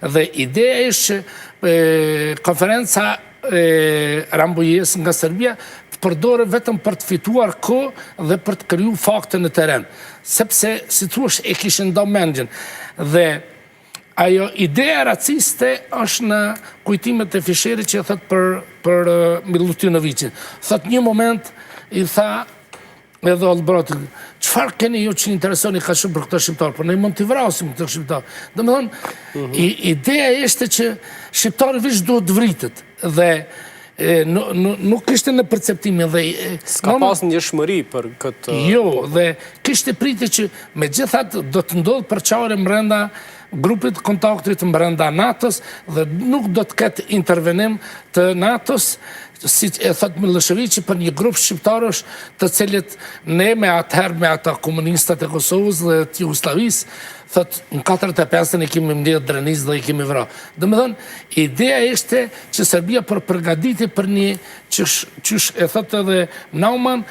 Dhe ideja është që konferenca Rambujës nga Serbia të përdore vetëm për të fituar kohë dhe për të kriju fakte në teren. Sepse, si thuash, e kishin do mendjen. Dhe ajo ideja raciste është në kujtimet e Fisherit që thot për Milutinovicin. Thot një moment i tha edhe Olbroti, qëfar keni ju që interesoni ka shumë për këto shqiptarë, për ne mund t'i vrasim këto shqiptarë. Dhe më thonë, ideja ishte që shqiptarë vishë duhet vritet dhe nuk ishte në perceptimin dhe... Ska pas një shmëri për këtë... Jo, dhe kishte priti që me gjithat do të ndodhë përqare mrenda grupit kontaktit mbrenda NATO-s dhe nuk do të ketë intervenim të NATO-s, si e thot Miloševići, për një grup shqiptarësh të cilit ne me atëherë me ata komunistat e Kosovës dhe të Jugoslavis, thot në 45 e kemi mbledh Drenis dhe i kemi vra. Dhe me thënë, ideja ishte që Serbia për përgatiti për një qysh e thot edhe Nauman,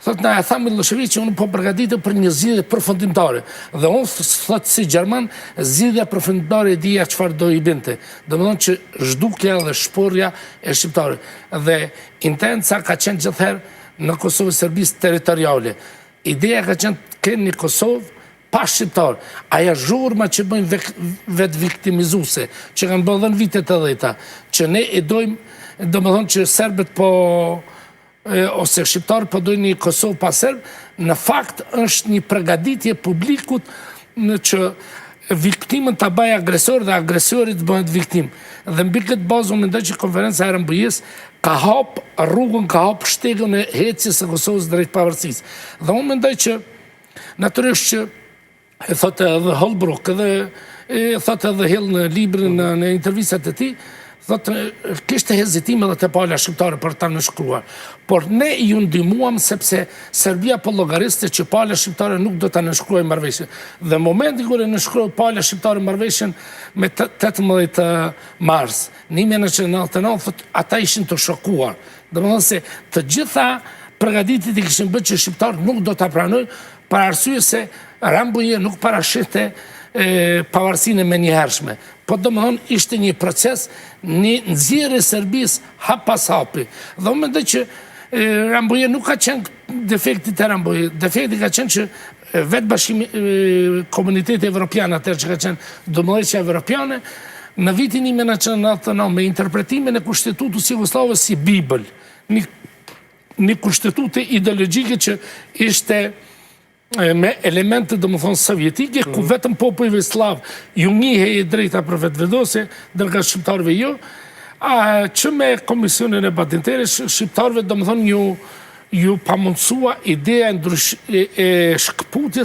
thot na e tha Miloševići, unë po përgatitë për një zgjidhje përfundimtare. Dhe unë thot si Gjerman, zgjidhja përfundimtare e dija çfarë do i binte. Domethënë që zhdukja dhe shporja e shqiptarëve. Dhe intenca ka qenë gjithherë në Kosovë Serbisë territoriale. Ideja ka qenë të kenë një Kosovë pa shqiptarë. Aja zhurma që bëjnë vetë viktimizuese, që kanë bërë në vitet e 10-ta, që ne e dojmë, domethënë që serbët ose shqiptarë po dojnë një Kosovë pa Serb, në fakt është një përgatitje publikut në që viktimën të bëjë agresor dhe agresorit bëhet viktim. Dhe mbi këtë bazë unë mendoj që konferenca e Rambujës ka hap rrugën, ka hap shtegën e hecjes së Kosovës drejt pavarësisë. Dhe unë mendoj që natyrisht që e thotë edhe Holbrooke dhe e thotë edhe Hill në librin në intervistat e tij, thotë, kishte hezitim edhe të pala shqiptare për ta nënshkruar. Por ne ju ndihmuam sepse Serbia po llogariste që pala shqiptare nuk do ta nënshkruajë marrëveshjen. Dhe momenti kur e nënshkroi pala shqiptare marrëveshjen me 18 mars 1999, thotë, ata ishin të shokuar. Domethënë se të gjitha përgatitjet i kishin bërë që shqiptarët nuk do ta pranojnë, për arsye se Rambujë nuk parashiste pavarësinë e menjëhershme. Po domethënë ishte një proces, një nxjerrje e Serbisë hap pas hapi. Dhe unë mendoj që Rambujë nuk ka qenë defekti të Rambujë. Defekti ka qenë që vetë bashkimi komuniteti evropian atëherë që ka qenë domosdoshmëria evropiane në vitin 1999 me interpretimin e kushtetutës jugoslave si Bibël, një kushtetutë ideologjike që ishte me elemente dhe më thonë sovjetike, ku vetëm popujve slav ju njihej e drejta për vetëvedose, dërga shqiptarve jo, që me komisionin e patentere, shqiptarve dhe më thonë ju pamundësua ideja e shkëputjes